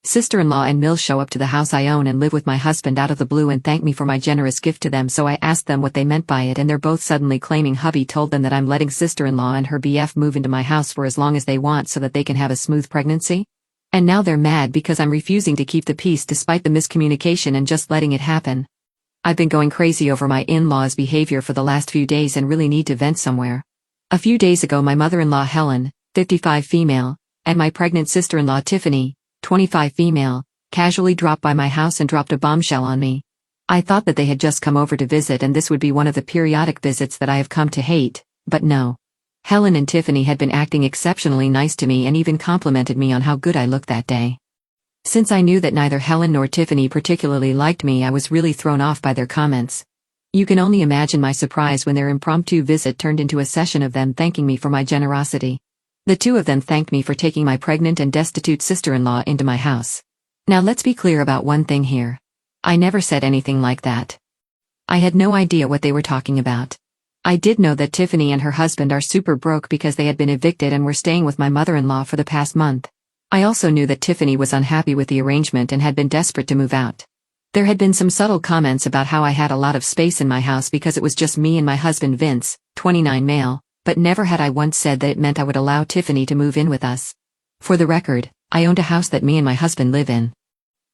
Sister-in-law and Mills show up to the house I own and live with my husband out of the blue and thank me for my generous gift to them, so I asked them what they meant by it, and they're both suddenly claiming hubby told them that I'm letting sister-in-law and her BF move into my house for as long as they want so that they can have a smooth pregnancy? And now they're mad because I'm refusing to keep the peace despite the miscommunication and just letting it happen. I've been going crazy over my in-laws' behavior for the last few days and really need to vent somewhere. A few days ago my mother-in-law Helen, 55 female, and my pregnant sister-in-law Tiffany, 25 female, casually dropped by my house and dropped a bombshell on me. I thought that they had just come over to visit and this would be one of the periodic visits that I have come to hate, but no. Helen and Tiffany had been acting exceptionally nice to me and even complimented me on how good I looked that day. Since I knew that neither Helen nor Tiffany particularly liked me, I was really thrown off by their comments. You can only imagine my surprise when their impromptu visit turned into a session of them thanking me for my generosity. The two of them thanked me for taking my pregnant and destitute sister-in-law into my house. Now let's be clear about one thing here. I never said anything like that. I had no idea what they were talking about. I did know that Tiffany and her husband are super broke because they had been evicted and were staying with my mother-in-law for the past month. I also knew that Tiffany was unhappy with the arrangement and had been desperate to move out. There had been some subtle comments about how I had a lot of space in my house because it was just me and my husband Vince, 29 male, but never had I once said that it meant I would allow Tiffany to move in with us. For the record, I owned a house that me and my husband live in.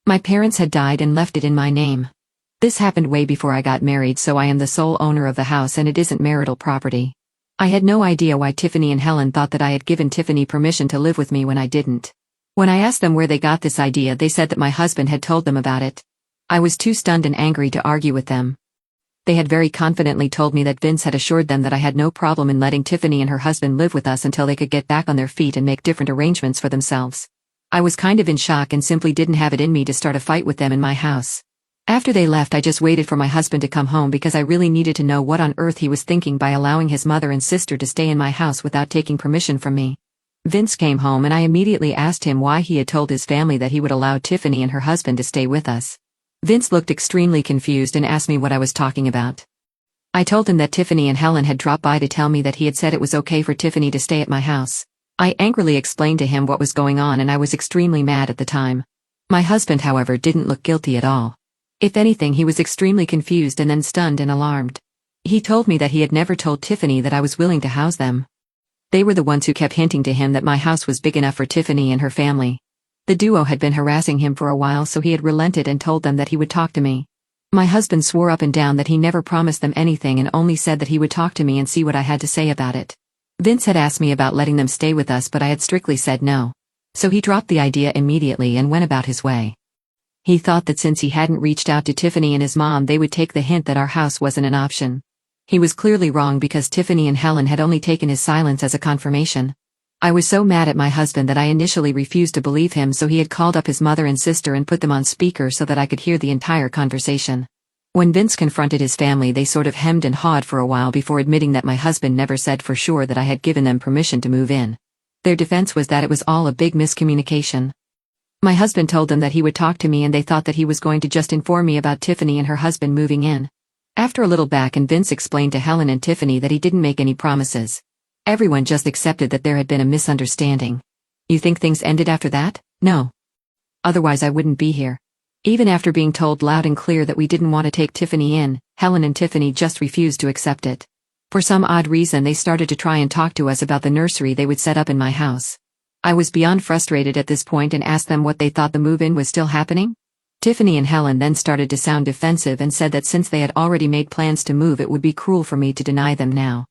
My parents had died and left it in my name. This happened way before I got married, so I am the sole owner of the house and it isn't marital property. I had no idea why Tiffany and Helen thought that I had given Tiffany permission to live with me when I didn't. When I asked them where they got this idea, they said that my husband had told them about it. I was too stunned and angry to argue with them. They had very confidently told me that Vince had assured them that I had no problem in letting Tiffany and her husband live with us until they could get back on their feet and make different arrangements for themselves. I was kind of in shock and simply didn't have it in me to start a fight with them in my house. After they left, I just waited for my husband to come home because I really needed to know what on earth he was thinking by allowing his mother and sister to stay in my house without taking permission from me. Vince came home and I immediately asked him why he had told his family that he would allow Tiffany and her husband to stay with us. Vince looked extremely confused and asked me what I was talking about. I told him that Tiffany and Helen had dropped by to tell me that he had said it was okay for Tiffany to stay at my house. I angrily explained to him what was going on and I was extremely mad at the time. My husband, however, didn't look guilty at all. If anything, he was extremely confused and then stunned and alarmed. He told me that he had never told Tiffany that I was willing to house them. They were the ones who kept hinting to him that my house was big enough for Tiffany and her family. The duo had been harassing him for a while, so he had relented and told them that he would talk to me. My husband swore up and down that he never promised them anything and only said that he would talk to me and see what I had to say about it. Vince had asked me about letting them stay with us, but I had strictly said no. So he dropped the idea immediately and went about his way. He thought that since he hadn't reached out to Tiffany and his mom, they would take the hint that our house wasn't an option. He was clearly wrong because Tiffany and Helen had only taken his silence as a confirmation. I was so mad at my husband that I initially refused to believe him, so he had called up his mother and sister and put them on speaker so that I could hear the entire conversation. When Vince confronted his family, they sort of hemmed and hawed for a while before admitting that my husband never said for sure that I had given them permission to move in. Their defense was that it was all a big miscommunication. My husband told them that he would talk to me and they thought that he was going to just inform me about Tiffany and her husband moving in. After a little back and Vince explained to Helen and Tiffany that he didn't make any promises. Everyone just accepted that there had been a misunderstanding. You think things ended after that? No. Otherwise I wouldn't be here. Even after being told loud and clear that we didn't want to take Tiffany in, Helen and Tiffany just refused to accept it. For some odd reason they started to try and talk to us about the nursery they would set up in my house. I was beyond frustrated at this point and asked them what they thought the move-in was still happening. Tiffany and Helen then started to sound defensive and said that since they had already made plans to move, it would be cruel for me to deny them now.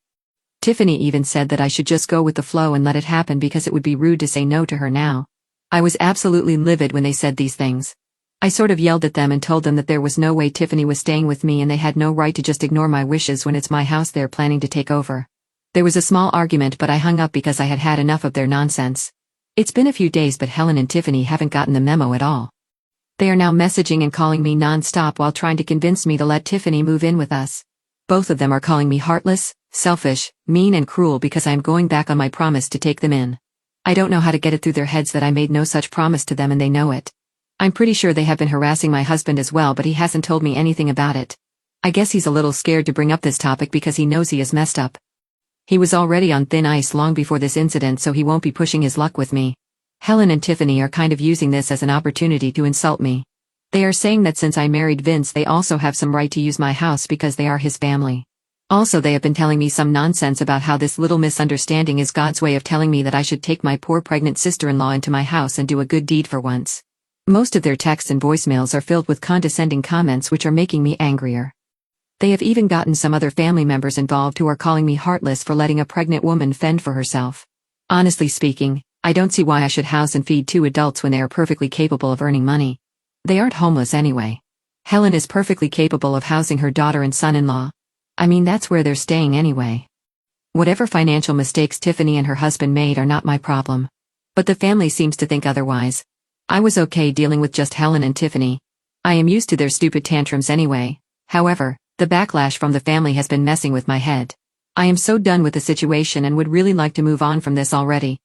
Tiffany even said that I should just go with the flow and let it happen because it would be rude to say no to her now. I was absolutely livid when they said these things. I sort of yelled at them and told them that there was no way Tiffany was staying with me and they had no right to just ignore my wishes when it's my house they're planning to take over. There was a small argument, but I hung up because I had had enough of their nonsense. It's been a few days, but Helen and Tiffany haven't gotten the memo at all. They are now messaging and calling me non-stop while trying to convince me to let Tiffany move in with us. Both of them are calling me heartless, selfish, mean and cruel because I am going back on my promise to take them in. I don't know how to get it through their heads that I made no such promise to them and they know it. I'm pretty sure they have been harassing my husband as well, but he hasn't told me anything about it. I guess he's a little scared to bring up this topic because he knows he is messed up. He was already on thin ice long before this incident, so he won't be pushing his luck with me. Helen and Tiffany are kind of using this as an opportunity to insult me. They are saying that since I married Vince they also have some right to use my house because they are his family. Also they have been telling me some nonsense about how this little misunderstanding is God's way of telling me that I should take my poor pregnant sister-in-law into my house and do a good deed for once. Most of their texts and voicemails are filled with condescending comments which are making me angrier. They have even gotten some other family members involved who are calling me heartless for letting a pregnant woman fend for herself. Honestly speaking, I don't see why I should house and feed two adults when they are perfectly capable of earning money. They aren't homeless anyway. Helen is perfectly capable of housing her daughter and son-in-law. I mean, that's where they're staying anyway. Whatever financial mistakes Tiffany and her husband made are not my problem. But the family seems to think otherwise. I was okay dealing with just Helen and Tiffany. I am used to their stupid tantrums anyway. However, the backlash from the family has been messing with my head. I am so done with the situation and would really like to move on from this already.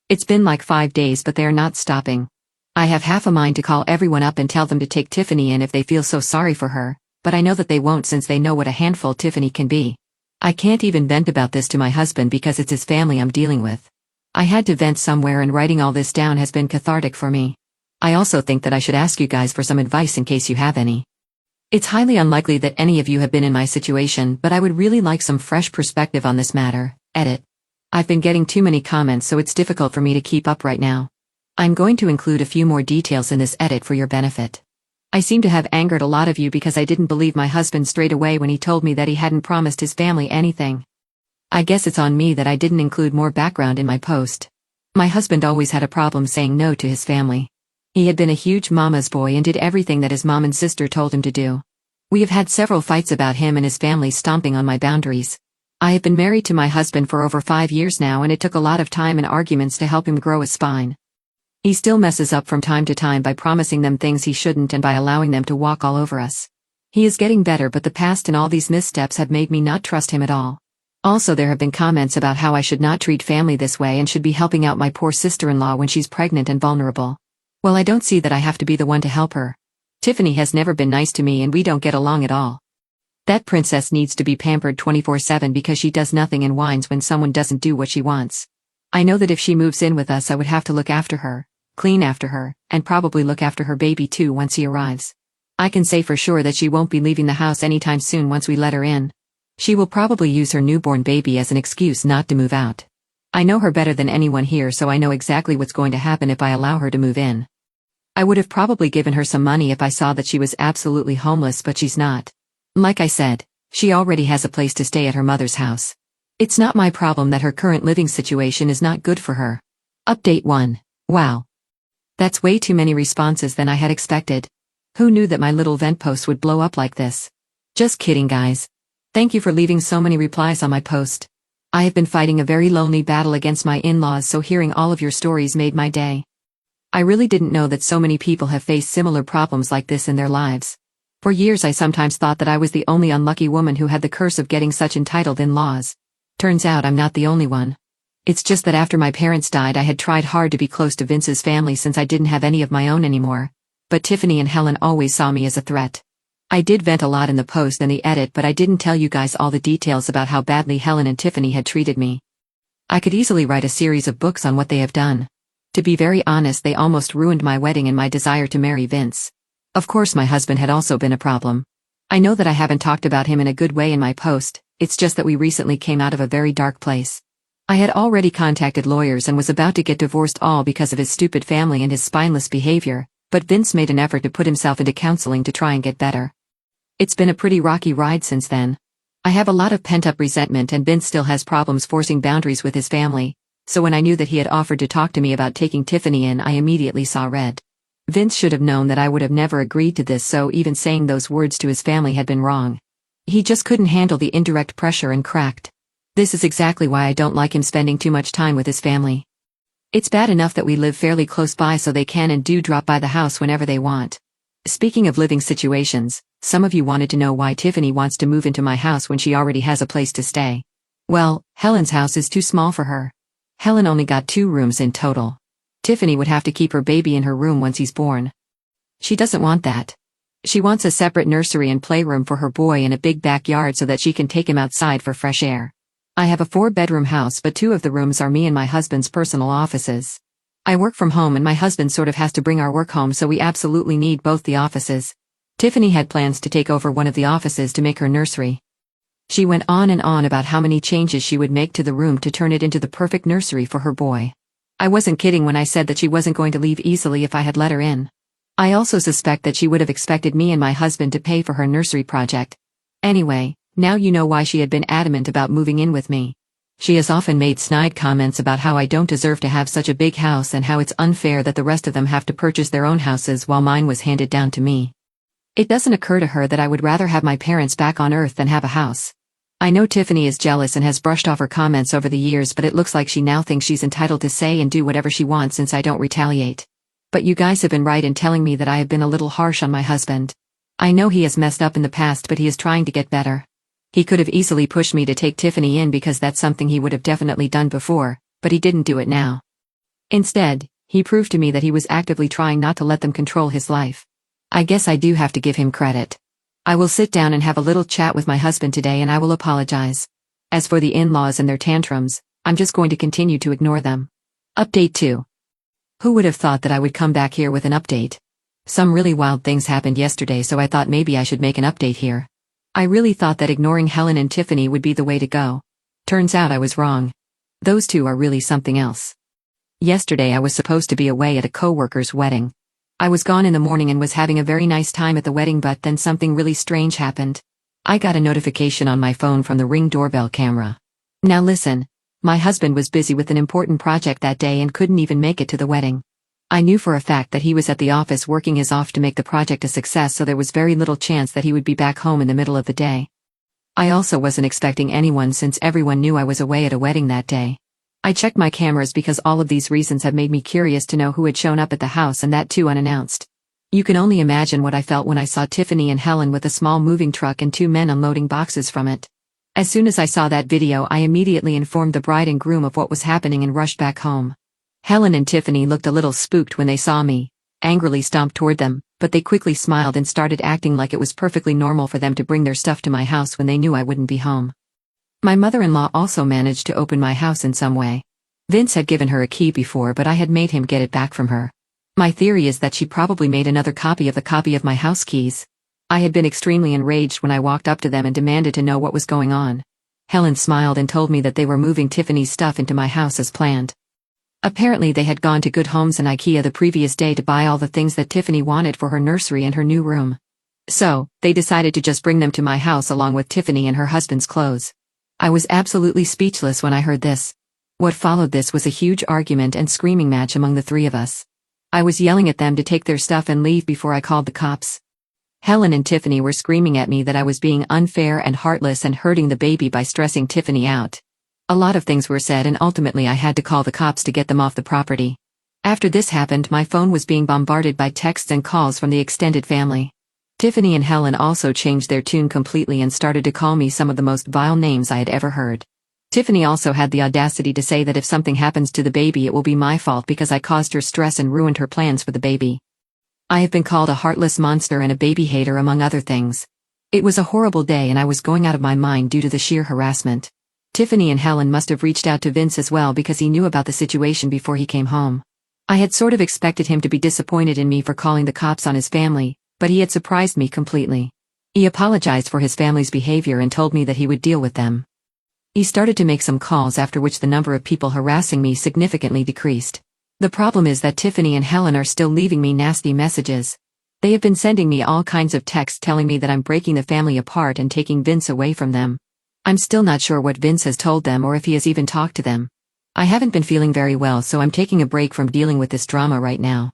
It's been like 5 days but they are not stopping. I have half a mind to call everyone up and tell them to take Tiffany in if they feel so sorry for her, but I know that they won't since they know what a handful Tiffany can be. I can't even vent about this to my husband because it's his family I'm dealing with. I had to vent somewhere and writing all this down has been cathartic for me. I also think that I should ask you guys for some advice in case you have any. It's highly unlikely that any of you have been in my situation, but I would really like some fresh perspective on this matter. Edit. I've been getting too many comments so it's difficult for me to keep up right now. I'm going to include a few more details in this edit for your benefit. I seem to have angered a lot of you because I didn't believe my husband straight away when he told me that he hadn't promised his family anything. I guess it's on me that I didn't include more background in my post. My husband always had a problem saying no to his family. He had been a huge mama's boy and did everything that his mom and sister told him to do. We have had several fights about him and his family stomping on my boundaries. I have been married to my husband for over 5 years now and it took a lot of time and arguments to help him grow a spine. He still messes up from time to time by promising them things he shouldn't and by allowing them to walk all over us. He is getting better but the past and all these missteps have made me not trust him at all. Also there have been comments about how I should not treat family this way and should be helping out my poor sister-in-law when she's pregnant and vulnerable. Well, I don't see that I have to be the one to help her. Tiffany has never been nice to me and we don't get along at all. That princess needs to be pampered 24/7 because she does nothing and whines when someone doesn't do what she wants. I know that if she moves in with us I would have to look after her, clean after her, and probably look after her baby too once he arrives. I can say for sure that she won't be leaving the house anytime soon once we let her in. She will probably use her newborn baby as an excuse not to move out. I know her better than anyone here so I know exactly what's going to happen if I allow her to move in. I would have probably given her some money if I saw that she was absolutely homeless but she's not. Like I said, she already has a place to stay at her mother's house. It's not my problem that her current living situation is not good for her. Update 1. Wow. That's way too many responses than I had expected. Who knew that my little vent post would blow up like this? Just kidding, guys. Thank you for leaving so many replies on my post. I have been fighting a very lonely battle against my in-laws so hearing all of your stories made my day. I really didn't know that so many people have faced similar problems like this in their lives. For years I sometimes thought that I was the only unlucky woman who had the curse of getting such entitled in-laws. Turns out I'm not the only one. It's just that after my parents died I had tried hard to be close to Vince's family since I didn't have any of my own anymore. But Tiffany and Helen always saw me as a threat. I did vent a lot in the post and the edit but I didn't tell you guys all the details about how badly Helen and Tiffany had treated me. I could easily write a series of books on what they have done. To be very honest, they almost ruined my wedding and my desire to marry Vince. Of course my husband had also been a problem. I know that I haven't talked about him in a good way in my post, it's just that we recently came out of a very dark place. I had already contacted lawyers and was about to get divorced all because of his stupid family and his spineless behavior, but Vince made an effort to put himself into counseling to try and get better. It's been a pretty rocky ride since then. I have a lot of pent-up resentment and Vince still has problems forcing boundaries with his family, so when I knew that he had offered to talk to me about taking Tiffany in I immediately saw red. Vince should have known that I would have never agreed to this, so even saying those words to his family had been wrong. He just couldn't handle the indirect pressure and cracked. This is exactly why I don't like him spending too much time with his family. It's bad enough that we live fairly close by so they can and do drop by the house whenever they want. Speaking of living situations, some of you wanted to know why Tiffany wants to move into my house when she already has a place to stay. Well, Helen's house is too small for her. Helen only got 2 rooms in total. Tiffany would have to keep her baby in her room once he's born. She doesn't want that. She wants a separate nursery and playroom for her boy and a big backyard so that she can take him outside for fresh air. I have a 4-bedroom house but 2 of the rooms are me and my husband's personal offices. I work from home and my husband sort of has to bring our work home, so we absolutely need both the offices. Tiffany had plans to take over one of the offices to make her nursery. She went on and on about how many changes she would make to the room to turn it into the perfect nursery for her boy. I wasn't kidding when I said that she wasn't going to leave easily if I had let her in. I also suspect that she would have expected me and my husband to pay for her nursery project. Anyway, now you know why she had been adamant about moving in with me. She has often made snide comments about how I don't deserve to have such a big house and how it's unfair that the rest of them have to purchase their own houses while mine was handed down to me. It doesn't occur to her that I would rather have my parents back on Earth than have a house. I know Tiffany is jealous and has brushed off her comments over the years, but it looks like she now thinks she's entitled to say and do whatever she wants since I don't retaliate. But you guys have been right in telling me that I have been a little harsh on my husband. I know he has messed up in the past, but he is trying to get better. He could have easily pushed me to take Tiffany in because that's something he would have definitely done before, but he didn't do it now. Instead, he proved to me that he was actively trying not to let them control his life. I guess I do have to give him credit. I will sit down and have a little chat with my husband today and I will apologize. As for the in-laws and their tantrums, I'm just going to continue to ignore them. Update 2. Who would have thought that I would come back here with an update? Some really wild things happened yesterday, so I thought maybe I should make an update here. I really thought that ignoring Helen and Tiffany would be the way to go. Turns out I was wrong. Those two are really something else. Yesterday I was supposed to be away at a coworker's wedding. I was gone in the morning and was having a very nice time at the wedding, but then something really strange happened. I got a notification on my phone from the Ring doorbell camera. Now listen, my husband was busy with an important project that day and couldn't even make it to the wedding. I knew for a fact that he was at the office working his off to make the project a success, so there was very little chance that he would be back home in the middle of the day. I also wasn't expecting anyone since everyone knew I was away at a wedding that day. I checked my cameras because all of these reasons have made me curious to know who had shown up at the house, and that too unannounced. You can only imagine what I felt when I saw Tiffany and Helen with a small moving truck and two men unloading boxes from it. As soon as I saw that video, I immediately informed the bride and groom of what was happening and rushed back home. Helen and Tiffany looked a little spooked when they saw me, angrily stomped toward them, but they quickly smiled and started acting like it was perfectly normal for them to bring their stuff to my house when they knew I wouldn't be home. My mother-in-law also managed to open my house in some way. Vince had given her a key before, but I had made him get it back from her. My theory is that she probably made another copy of my house keys. I had been extremely enraged when I walked up to them and demanded to know what was going on. Helen smiled and told me that they were moving Tiffany's stuff into my house as planned. Apparently they had gone to Good Homes and IKEA the previous day to buy all the things that Tiffany wanted for her nursery and her new room. So, they decided to just bring them to my house along with Tiffany and her husband's clothes. I was absolutely speechless when I heard this. What followed this was a huge argument and screaming match among the three of us. I was yelling at them to take their stuff and leave before I called the cops. Helen and Tiffany were screaming at me that I was being unfair and heartless and hurting the baby by stressing Tiffany out. A lot of things were said, and ultimately I had to call the cops to get them off the property. After this happened, my phone was being bombarded by texts and calls from the extended family. Tiffany and Helen also changed their tune completely and started to call me some of the most vile names I had ever heard. Tiffany also had the audacity to say that if something happens to the baby it will be my fault because I caused her stress and ruined her plans for the baby. I have been called a heartless monster and a baby hater, among other things. It was a horrible day and I was going out of my mind due to the sheer harassment. Tiffany and Helen must have reached out to Vince as well because he knew about the situation before he came home. I had sort of expected him to be disappointed in me for calling the cops on his family, but he had surprised me completely. He apologized for his family's behavior and told me that he would deal with them. He started to make some calls, after which the number of people harassing me significantly decreased. The problem is that Tiffany and Helen are still leaving me nasty messages. They have been sending me all kinds of texts telling me that I'm breaking the family apart and taking Vince away from them. I'm still not sure what Vince has told them or if he has even talked to them. I haven't been feeling very well, so I'm taking a break from dealing with this drama right now.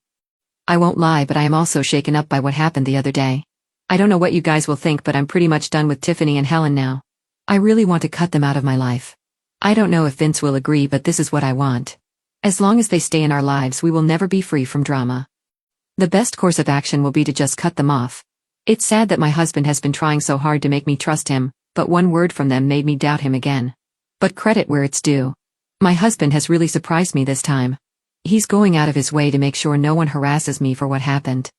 I won't lie, but I am also shaken up by what happened the other day. I don't know what you guys will think, but I'm pretty much done with Tiffany and Helen now. I really want to cut them out of my life. I don't know if Vince will agree, but this is what I want. As long as they stay in our lives, we will never be free from drama. The best course of action will be to just cut them off. It's sad that my husband has been trying so hard to make me trust him, but one word from them made me doubt him again. But credit where it's due. My husband has really surprised me this time. He's going out of his way to make sure no one harasses me for what happened.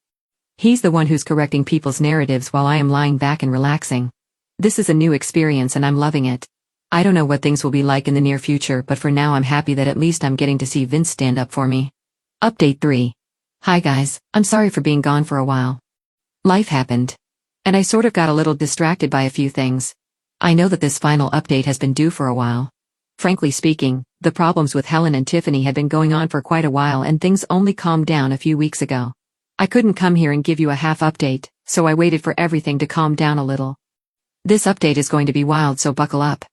He's the one who's correcting people's narratives while I am lying back and relaxing. This is a new experience and I'm loving it. I don't know what things will be like in the near future, but for now I'm happy that at least I'm getting to see Vince stand up for me. Update 3. Hi guys, I'm sorry for being gone for a while. Life happened. And I sort of got a little distracted by a few things. I know that this final update has been due for a while. Frankly speaking, the problems with Helen and Tiffany had been going on for quite a while and things only calmed down a few weeks ago. I couldn't come here and give you a half update, so I waited for everything to calm down a little. This update is going to be wild, so buckle up.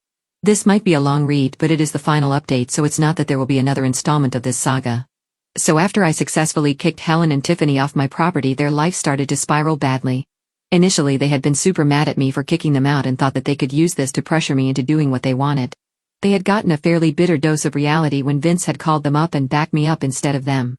This might be a long read, but it is the final update, so it's not that there will be another installment of this saga. So after I successfully kicked Helen and Tiffany off my property, their life started to spiral badly. Initially they had been super mad at me for kicking them out and thought that they could use this to pressure me into doing what they wanted. They had gotten a fairly bitter dose of reality when Vince had called them up and backed me up instead of them.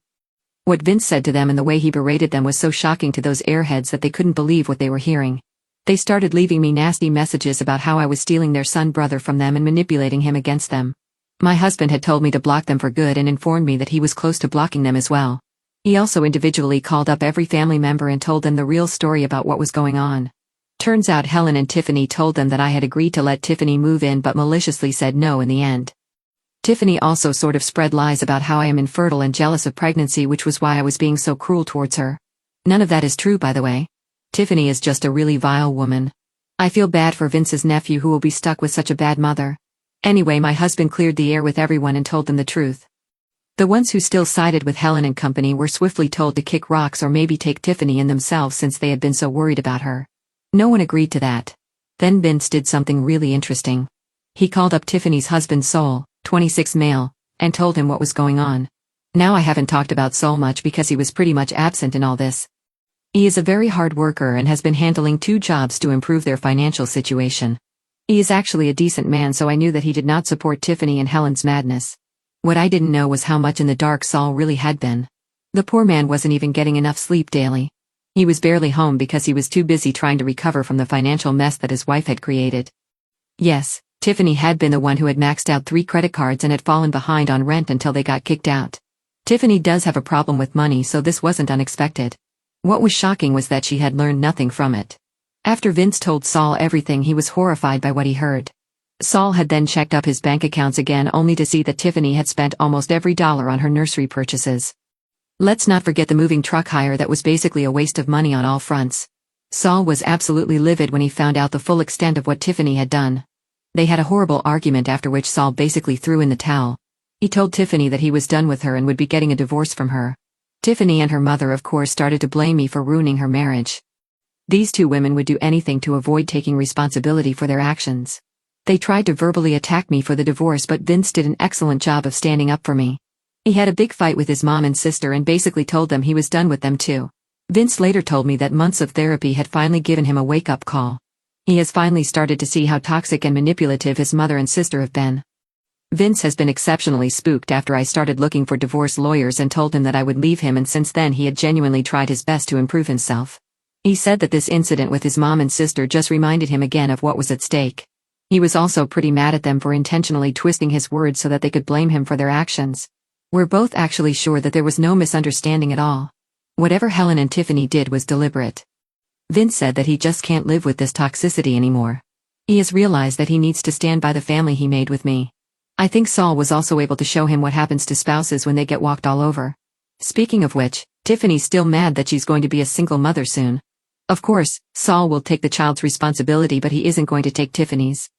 What Vince said to them and the way he berated them was so shocking to those airheads that they couldn't believe what they were hearing. They started leaving me nasty messages about how I was stealing their son brother from them and manipulating him against them. My husband had told me to block them for good and informed me that he was close to blocking them as well. He also individually called up every family member and told them the real story about what was going on. Turns out Helen and Tiffany told them that I had agreed to let Tiffany move in but maliciously said no in the end. Tiffany also sort of spread lies about how I am infertile and jealous of pregnancy, which was why I was being so cruel towards her. None of that is true, by the way. Tiffany is just a really vile woman. I feel bad for Vince's nephew who will be stuck with such a bad mother. Anyway, my husband cleared the air with everyone and told them the truth. The ones who still sided with Helen and company were swiftly told to kick rocks or maybe take Tiffany in themselves since they had been so worried about her. No one agreed to that. Then Vince did something really interesting. He called up Tiffany's husband Sol, 26 male, and told him what was going on. Now I haven't talked about Sol much because he was pretty much absent in all this. He is a very hard worker and has been handling 2 jobs to improve their financial situation. He is actually a decent man, so I knew that he did not support Tiffany and Helen's madness. What I didn't know was how much in the dark Sol really had been. The poor man wasn't even getting enough sleep daily. He was barely home because he was too busy trying to recover from the financial mess that his wife had created. Yes, Tiffany had been the one who had maxed out 3 credit cards and had fallen behind on rent until they got kicked out. Tiffany does have a problem with money, so this wasn't unexpected. What was shocking was that she had learned nothing from it. After Vince told Sol everything, he was horrified by what he heard. Sol had then checked up his bank accounts again only to see that Tiffany had spent almost every dollar on her nursery purchases. Let's not forget the moving truck hire that was basically a waste of money on all fronts. Sol was absolutely livid when he found out the full extent of what Tiffany had done. They had a horrible argument after which Sol basically threw in the towel. He told Tiffany that he was done with her and would be getting a divorce from her. Tiffany and her mother of course started to blame me for ruining her marriage. These 2 women would do anything to avoid taking responsibility for their actions. They tried to verbally attack me for the divorce, but Vince did an excellent job of standing up for me. He had a big fight with his mom and sister and basically told them he was done with them too. Vince later told me that months of therapy had finally given him a wake-up call. He has finally started to see how toxic and manipulative his mother and sister have been. Vince has been exceptionally spooked after I started looking for divorce lawyers and told him that I would leave him, and since then he had genuinely tried his best to improve himself. He said that this incident with his mom and sister just reminded him again of what was at stake. He was also pretty mad at them for intentionally twisting his words so that they could blame him for their actions. We're both actually sure that there was no misunderstanding at all. Whatever Helen and Tiffany did was deliberate. Vince said that he just can't live with this toxicity anymore. He has realized that he needs to stand by the family he made with me. I think Sol was also able to show him what happens to spouses when they get walked all over. Speaking of which, Tiffany's still mad that she's going to be a single mother soon. Of course, Sol will take the child's responsibility, but he isn't going to take Tiffany's.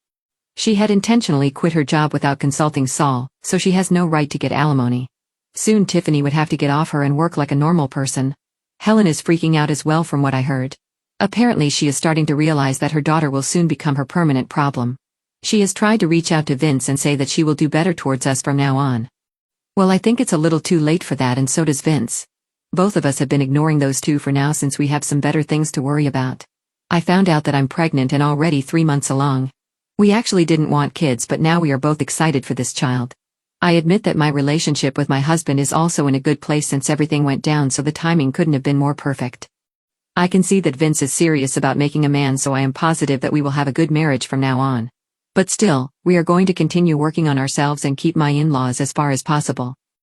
She had intentionally quit her job without consulting Sol, so she has no right to get alimony. Soon Tiffany would have to get off her and work like a normal person. Helen is freaking out as well from what I heard. Apparently she is starting to realize that her daughter will soon become her permanent problem. She has tried to reach out to Vince and say that she will do better towards us from now on. Well, I think it's a little too late for that, and so does Vince. Both of us have been ignoring those 2 for now since we have some better things to worry about. I found out that I'm pregnant and already 3 months along. We actually didn't want kids, but now we are both excited for this child. I admit that my relationship with my husband is also in a good place since everything went down, so the timing couldn't have been more perfect. I can see that Vince is serious about making a man, so I am positive that we will have a good marriage from now on. But still, we are going to continue working on ourselves and keep my in-laws as far as possible.